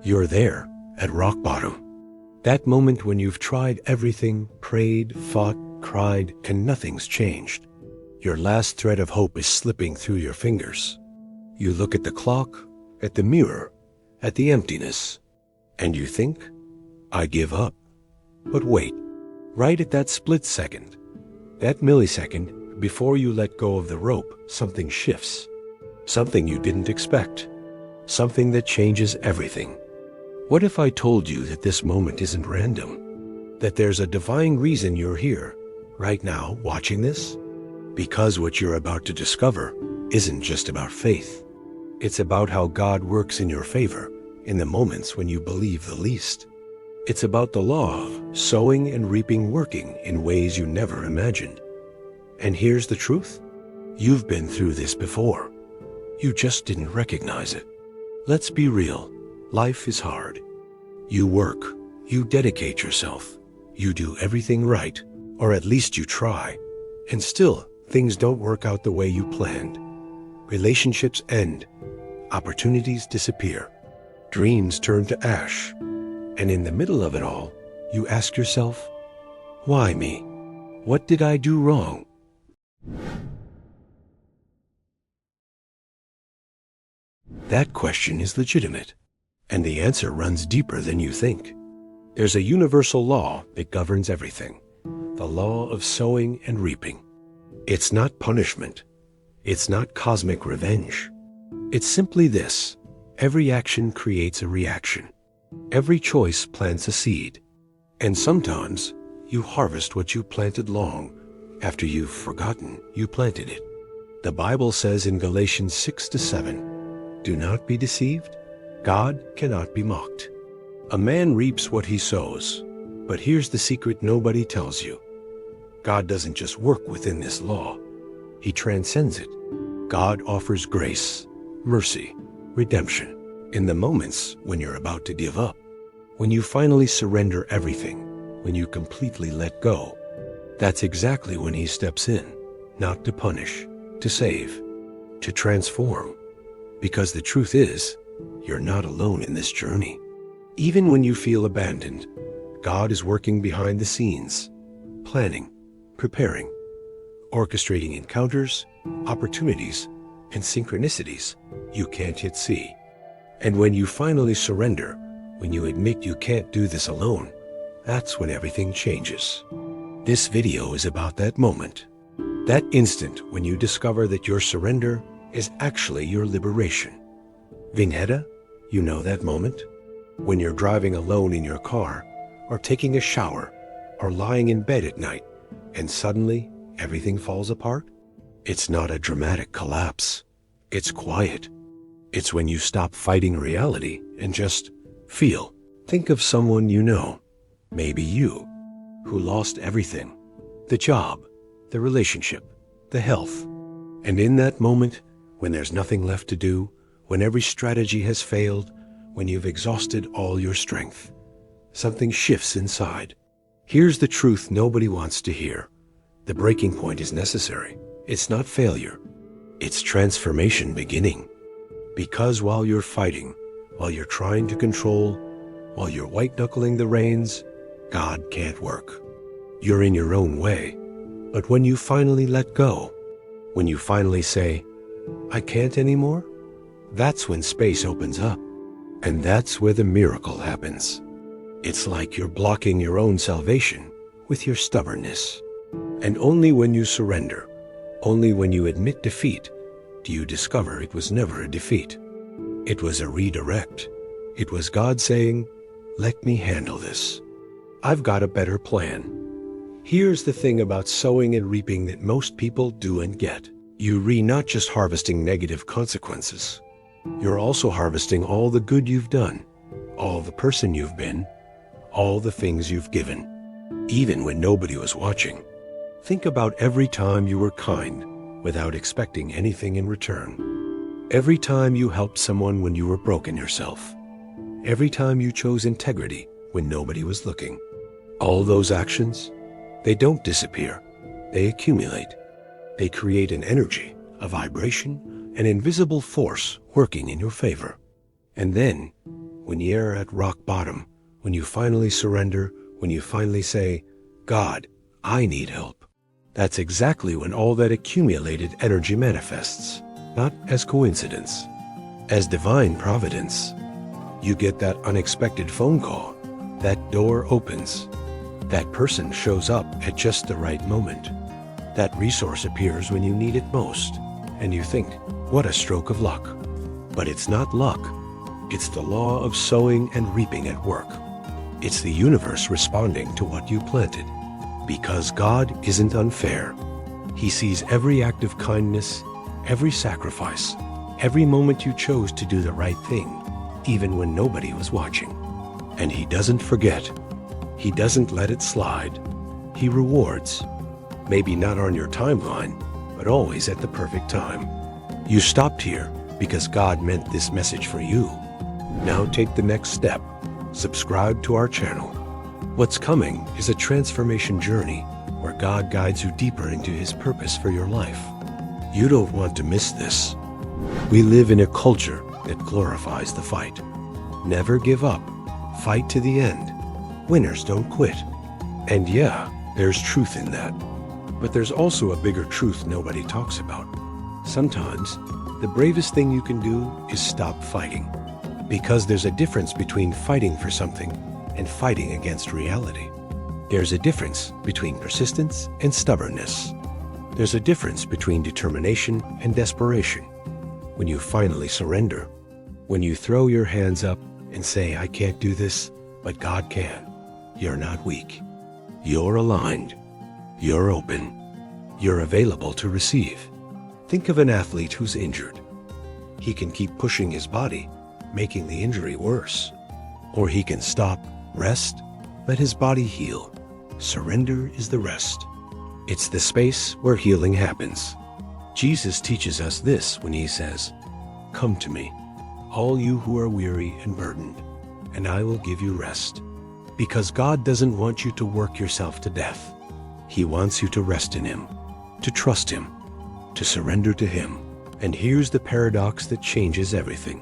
You're there, at rock bottom. That moment when you've tried everything, prayed, fought, cried, and nothing's changed. Your last thread of hope is slipping through your fingers. You look at the clock, at the mirror, at the emptiness, and you think, I give up. But wait, right at that split second, that millisecond, before you let go of the rope, something shifts. Something you didn't expect. Something that changes everything. What if I told you that this moment isn't random? That there's a divine reason you're here, right now, watching this? Because what you're about to discover isn't just about faith. It's about how God works in your favor in the moments when you believe the least. It's about the law of sowing and reaping working in ways you never imagined. And here's the truth. You've been through this before. You just didn't recognize it. Let's be real. Life is hard. You work. You dedicate yourself. You do everything right, or at least you try. And still, things don't work out the way you planned. Relationships end. Opportunities disappear. Dreams turn to ash. And in the middle of it all, you ask yourself, why me? What did I do wrong? That question is legitimate, and the answer runs deeper than you think. There's a universal law that governs everything, the law of sowing and reaping. It's not punishment. It's not cosmic revenge. It's simply this: every action creates a reaction. Every choice plants a seed. And sometimes you harvest what you planted long after you've forgotten you planted it. The Bible says in Galatians 6-7, do not be deceived. God cannot be mocked. A man reaps what he sows. But here's the secret nobody tells you. God doesn't just work within this law. He transcends it. God offers grace, mercy, redemption in the moments when you're about to give up. When you finally surrender everything, when you completely let go, that's exactly when he steps in, not to punish, to save, to transform. Because the truth is, you're not alone in this journey. Even when you feel abandoned, God is working behind the scenes, planning, preparing, orchestrating encounters, opportunities, and synchronicities you can't yet see. And when you finally surrender, when you admit you can't do this alone, that's when everything changes. This video is about that moment. That instant when you discover that your surrender is actually your liberation. Vinheta, you know that moment? When you're driving alone in your car, or taking a shower, or lying in bed at night, and suddenly everything falls apart? It's not a dramatic collapse. It's quiet. It's when you stop fighting reality and just feel. Think of someone you know, maybe you, who lost everything. The job, the relationship, the health. And in that moment, when there's nothing left to do, when every strategy has failed, when you've exhausted all your strength, something shifts inside. Here's the truth nobody wants to hear. The breaking point is necessary. It's not failure. It's transformation beginning. Because while you're fighting, while you're trying to control, while you're white-knuckling the reins, God can't work. You're in your own way. But when you finally let go, when you finally say, I can't anymore, that's when space opens up. And that's where the miracle happens. It's like you're blocking your own salvation with your stubbornness. And only when you surrender, only when you admit defeat, do you discover it was never a defeat. It was a redirect. It was God saying, let me handle this. I've got a better plan. Here's the thing about sowing and reaping that most people do and get. You're not just harvesting negative consequences. You're also harvesting all the good you've done, all the person you've been, all the things you've given, even when nobody was watching. Think about every time you were kind without expecting anything in return. Every time you helped someone when you were broken yourself. Every time you chose integrity when nobody was looking. All those actions, they don't disappear. They accumulate. They create an energy, a vibration, an invisible force working in your favor. And then, when you're at rock bottom, when you finally surrender, when you finally say, God, I need help. That's exactly when all that accumulated energy manifests, not as coincidence, as divine providence. You get that unexpected phone call, that door opens, that person shows up at just the right moment, that resource appears when you need it most, and you think, what a stroke of luck. But it's not luck. It's the law of sowing and reaping at work. It's the universe responding to what you planted. Because God isn't unfair. He sees every act of kindness, every sacrifice, every moment you chose to do the right thing, even when nobody was watching. And He doesn't forget. He doesn't let it slide. He rewards. Maybe not on your timeline, but always at the perfect time. You stopped here because God meant this message for you. Now take the next step. Subscribe to our channel. What's coming is a transformation journey where God guides you deeper into His purpose for your life. You don't want to miss this. We live in a culture that glorifies the fight. Never give up. Fight to the end. Winners don't quit. And yeah, there's truth in that. But there's also a bigger truth nobody talks about. Sometimes, the bravest thing you can do is stop fighting. Because there's a difference between fighting for something and fighting against reality. There's a difference between persistence and stubbornness. There's a difference between determination and desperation. When you finally surrender, when you throw your hands up and say, I can't do this, but God can, you're not weak. You're aligned. You're open. You're available to receive. Think of an athlete who's injured. He can keep pushing his body, making the injury worse. Or he can stop, rest, let his body heal. Surrender is the rest. It's the space where healing happens. Jesus teaches us this when He says, Come to me, all you who are weary and burdened, and I will give you rest. Because God doesn't want you to work yourself to death. He wants you to rest in Him, to trust Him, to surrender to Him. And here's the paradox that changes everything.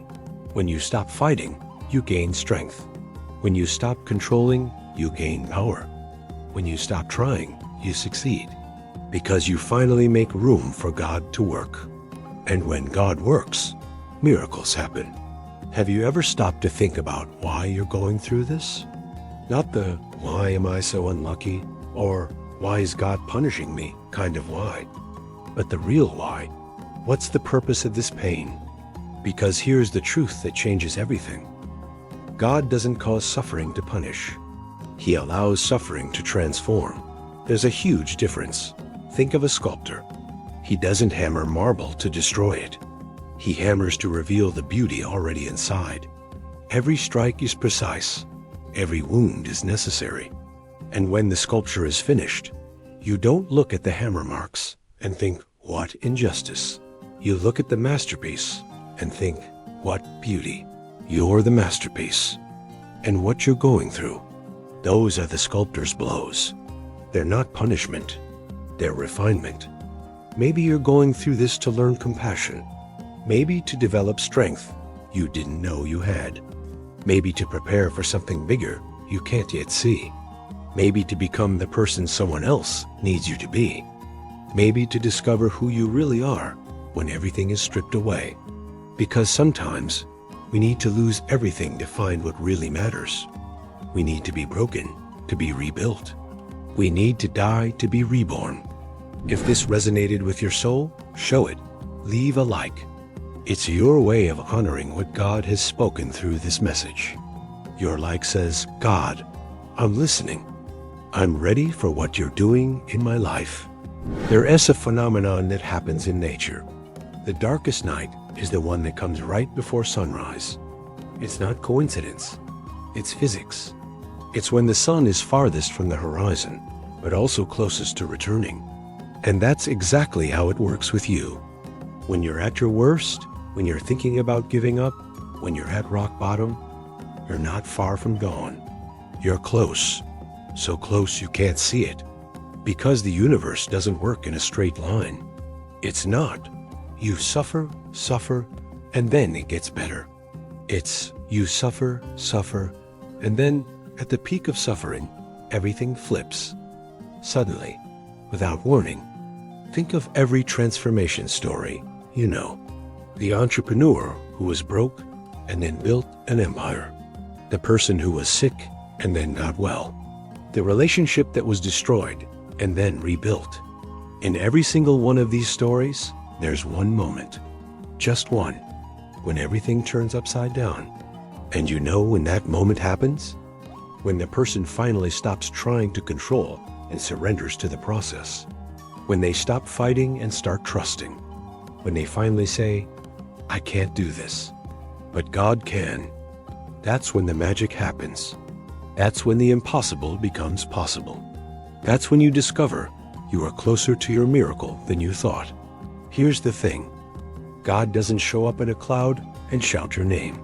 When you stop fighting, you gain strength. When you stop controlling, you gain power. When you stop trying, you succeed. Because you finally make room for God to work. And when God works, miracles happen. Have you ever stopped to think about why you're going through this? Not the, why am I so unlucky? Or, why is God punishing me kind of why? But the real why. What's the purpose of this pain? Because here's the truth that changes everything. God doesn't cause suffering to punish. He allows suffering to transform. There's a huge difference. Think of a sculptor. He doesn't hammer marble to destroy it. He hammers to reveal the beauty already inside. Every strike is precise. Every wound is necessary. And when the sculpture is finished, you don't look at the hammer marks and think, what injustice. You look at the masterpiece and think, what beauty. You're the masterpiece. And what you're going through, those are the sculptor's blows. They're not punishment. They're refinement. Maybe you're going through this to learn compassion. Maybe to develop strength you didn't know you had. Maybe to prepare for something bigger you can't yet see. Maybe to become the person someone else needs you to be. Maybe to discover who you really are when everything is stripped away. Because sometimes we need to lose everything to find what really matters. We need to be broken to be rebuilt. We need to die to be reborn. If this resonated with your soul, show it. Leave a like. It's your way of honoring what God has spoken through this message. Your like says, God, I'm listening. I'm ready for what you're doing in my life. There is a phenomenon that happens in nature. The darkest night is the one that comes right before sunrise. It's not coincidence. It's physics. It's when the sun is farthest from the horizon, but also closest to returning. And that's exactly how it works with you. When you're at your worst, when you're thinking about giving up, when you're at rock bottom, you're not far from dawn. You're close, so close you can't see it. Because the universe doesn't work in a straight line. It's not. You suffer, and then it gets better. It's You suffer, and then, at the peak of suffering, everything flips. Suddenly, without warning. Think of every transformation story you know. The entrepreneur who was broke and then built an empire. The person who was sick and then got well. The relationship that was destroyed and then rebuilt. In every single one of these stories, there's one moment. Just one. When everything turns upside down. And you know when that moment happens? When the person finally stops trying to control and surrenders to the process. When they stop fighting and start trusting. When they finally say, I can't do this, but God can. That's when the magic happens. That's when the impossible becomes possible. That's when you discover you are closer to your miracle than you thought. Here's the thing. God doesn't show up in a cloud and shout your name.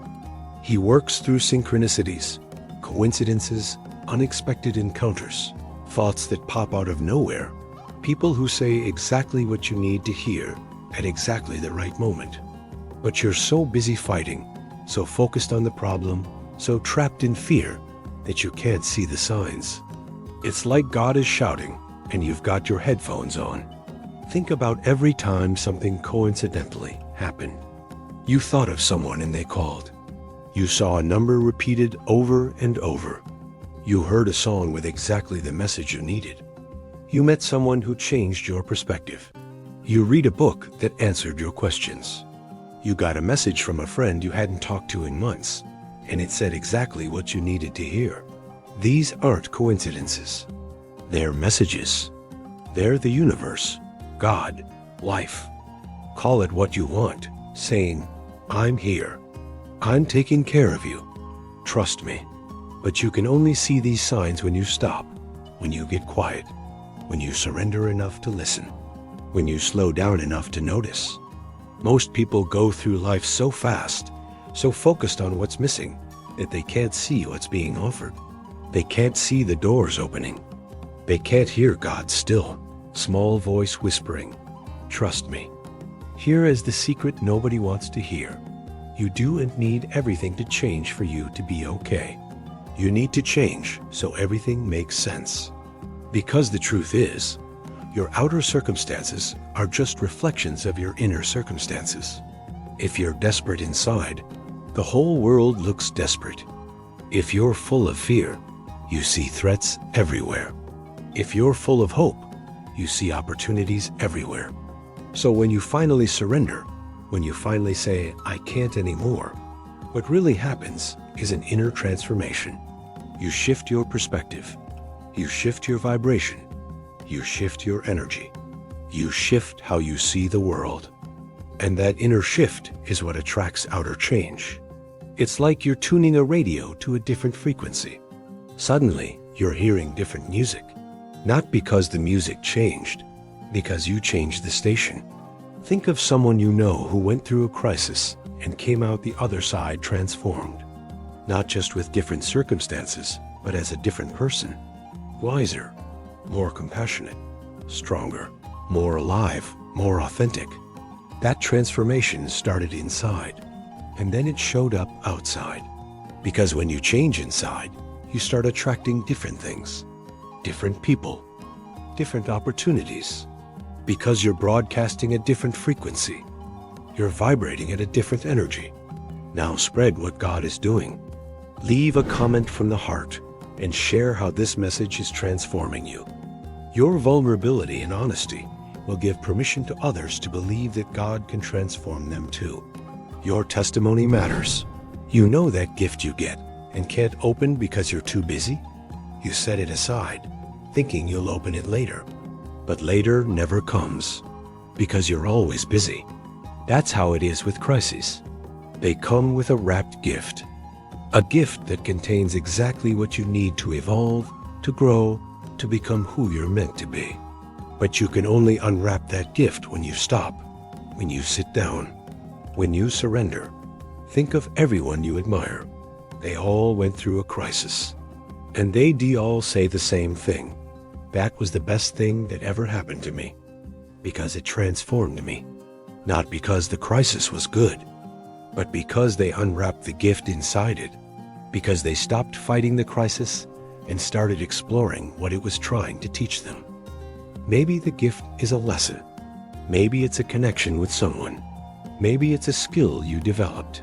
He works through synchronicities, coincidences, unexpected encounters, thoughts that pop out of nowhere, people who say exactly what you need to hear at exactly the right moment. But you're so busy fighting, so focused on the problem, so trapped in fear that you can't see the signs. It's like God is shouting and you've got your headphones on. Think about every time something coincidentally happened. You thought of someone and they called. You saw a number repeated over and over. You heard a song with exactly the message you needed. You met someone who changed your perspective. You read a book that answered your questions. You got a message from a friend you hadn't talked to in months, and it said exactly what you needed to hear. These aren't coincidences. They're messages. They're the universe, God, life. Call it what you want, saying, I'm here. I'm taking care of you. Trust me. But you can only see these signs when you stop, when you get quiet, when you surrender enough to listen, when you slow down enough to notice. Most people go through life so fast, so focused on what's missing, that they can't see what's being offered. They can't see the doors opening. They can't hear God's still, small voice whispering, trust me. Here is the secret nobody wants to hear. You do and need everything to change for you to be okay. You need to change so everything makes sense. Because the truth is, your outer circumstances are just reflections of your inner circumstances. If you're desperate inside, the whole world looks desperate. If you're full of fear, you see threats everywhere. If you're full of hope, you see opportunities everywhere. So when you finally surrender, when you finally say, I can't anymore, what really happens is an inner transformation. You shift your perspective. You shift your vibration. You shift your energy. You shift how you see the world. And that inner shift is what attracts outer change. It's like you're tuning a radio to a different frequency. Suddenly, you're hearing different music. Not because the music changed, because you changed the station. Think of someone you know who went through a crisis and came out the other side transformed. Not just with different circumstances, but as a different person. Wiser, more compassionate, stronger, more alive, more authentic. That transformation started inside, and then it showed up outside. Because when you change inside, you start attracting different things, different people, different opportunities. Because you're broadcasting a different frequency. You're vibrating at a different energy. Now spread what God is doing. Leave a comment from the heart and share how this message is transforming you. Your vulnerability and honesty will give permission to others to believe that God can transform them too. Your testimony matters. You know that gift you get and can't open because you're too busy? You set it aside, thinking you'll open it later. But later never comes, because you're always busy. That's how it is with crises. They come with a wrapped gift. A gift that contains exactly what you need to evolve, to grow, to become who you're meant to be. But you can only unwrap that gift when you stop, when you sit down, when you surrender. Think of everyone you admire. They all went through a crisis. And they all say the same thing. That was the best thing that ever happened to me. Because it transformed me. Not because the crisis was good, but because they unwrapped the gift inside it, because they stopped fighting the crisis and started exploring what it was trying to teach them. Maybe the gift is a lesson. Maybe it's a connection with someone. Maybe it's a skill you developed.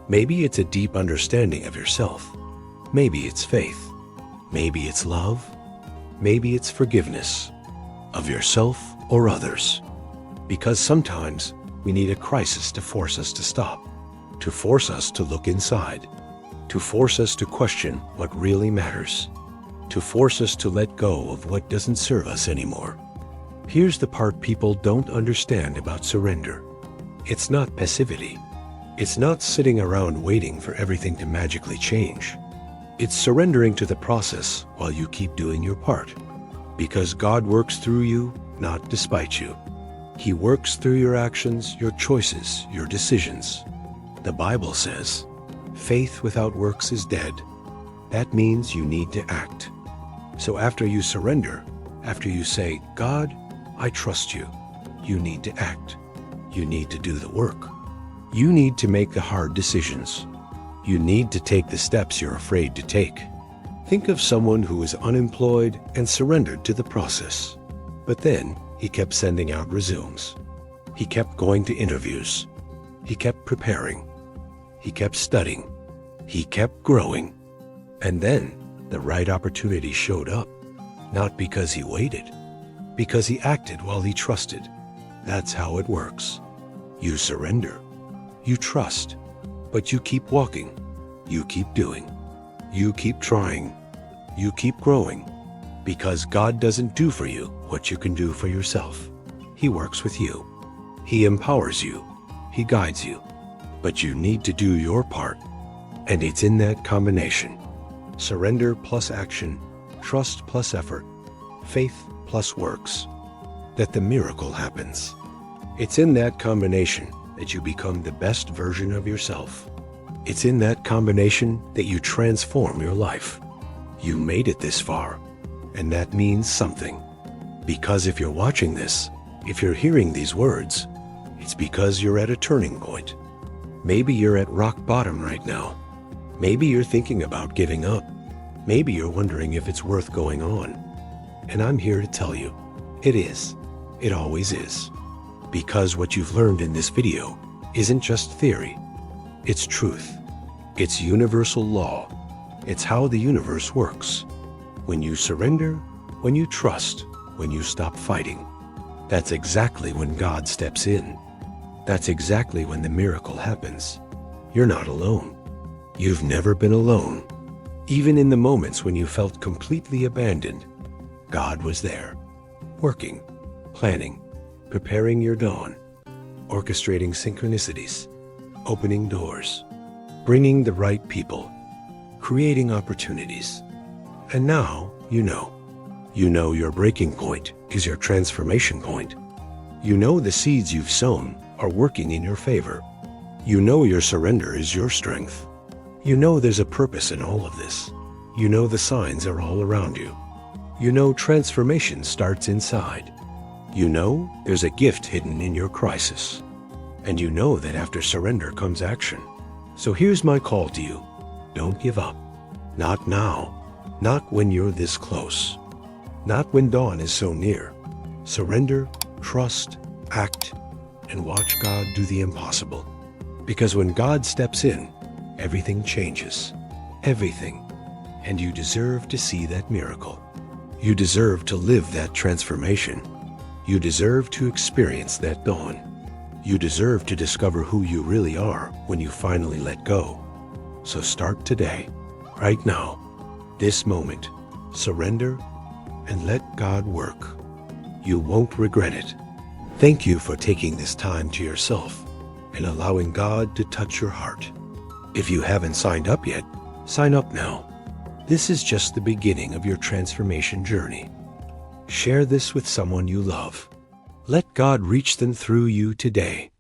Maybe it's a deep understanding of yourself. Maybe it's faith. Maybe it's love. Maybe it's forgiveness of yourself or others. Because sometimes we need a crisis to force us to stop, to force us to look inside, to force us to question what really matters, to force us to let go of what doesn't serve us anymore. Here's the part people don't understand about surrender. It's not passivity. It's not sitting around waiting for everything to magically change. It's surrendering to the process while you keep doing your part. Because God works through you, not despite you. He works through your actions, your choices, your decisions. The Bible says, faith without works is dead. That means you need to act. So after you surrender, after you say, God, I trust you, you need to act. You need to do the work. You need to make the hard decisions. You need to take the steps you're afraid to take. Think of someone who was unemployed and surrendered to the process. But then he kept sending out resumes. He kept going to interviews. He kept preparing. He kept studying. He kept growing. And then the right opportunity showed up. Not because he waited, because he acted while he trusted. That's how it works. You surrender. You trust. But you keep walking. You keep doing. You keep trying. You keep growing. Because God doesn't do for you what you can do for yourself. He works with you. He empowers you. He guides you. But you need to do your part. And it's in that combination. Surrender plus action, trust plus effort, faith plus works, that the miracle happens. It's in that combination that you become the best version of yourself. It's in that combination that you transform your life. You made it this far, and that means something. Because if you're watching this, if you're hearing these words, it's because you're at a turning point. Maybe you're at rock bottom right now. Maybe you're thinking about giving up. Maybe you're wondering if it's worth going on. And I'm here to tell you, it is. It always is. Because what you've learned in this video isn't just theory. It's truth. It's universal law. It's how the universe works. When you surrender, when you trust, when you stop fighting, that's exactly when God steps in. That's exactly when the miracle happens. You're not alone. You've never been alone. Even in the moments when you felt completely abandoned, God was there, working, planning, preparing your dawn, orchestrating synchronicities, opening doors, bringing the right people, creating opportunities. And now you know. You know your breaking point is your transformation point. You know the seeds you've sown are working in your favor. You know your surrender is your strength. You know there's a purpose in all of this. You know the signs are all around you. You know transformation starts inside. You know there's a gift hidden in your crisis. And you know that after surrender comes action. So here's my call to you. Don't give up. Not now. Not when you're this close. Not when dawn is so near. Surrender, trust, act, and watch God do the impossible. Because when God steps in, everything changes. Everything. And you deserve to see that miracle. You deserve to live that transformation. You deserve to experience that dawn. You deserve to discover who you really are when you finally let go. So start today, right now, this moment. Surrender and let God work. You won't regret it. Thank you for taking this time to yourself and allowing God to touch your heart. If you haven't signed up yet, sign up now. This is just the beginning of your transformation journey. Share this with someone you love. Let God reach them through you today.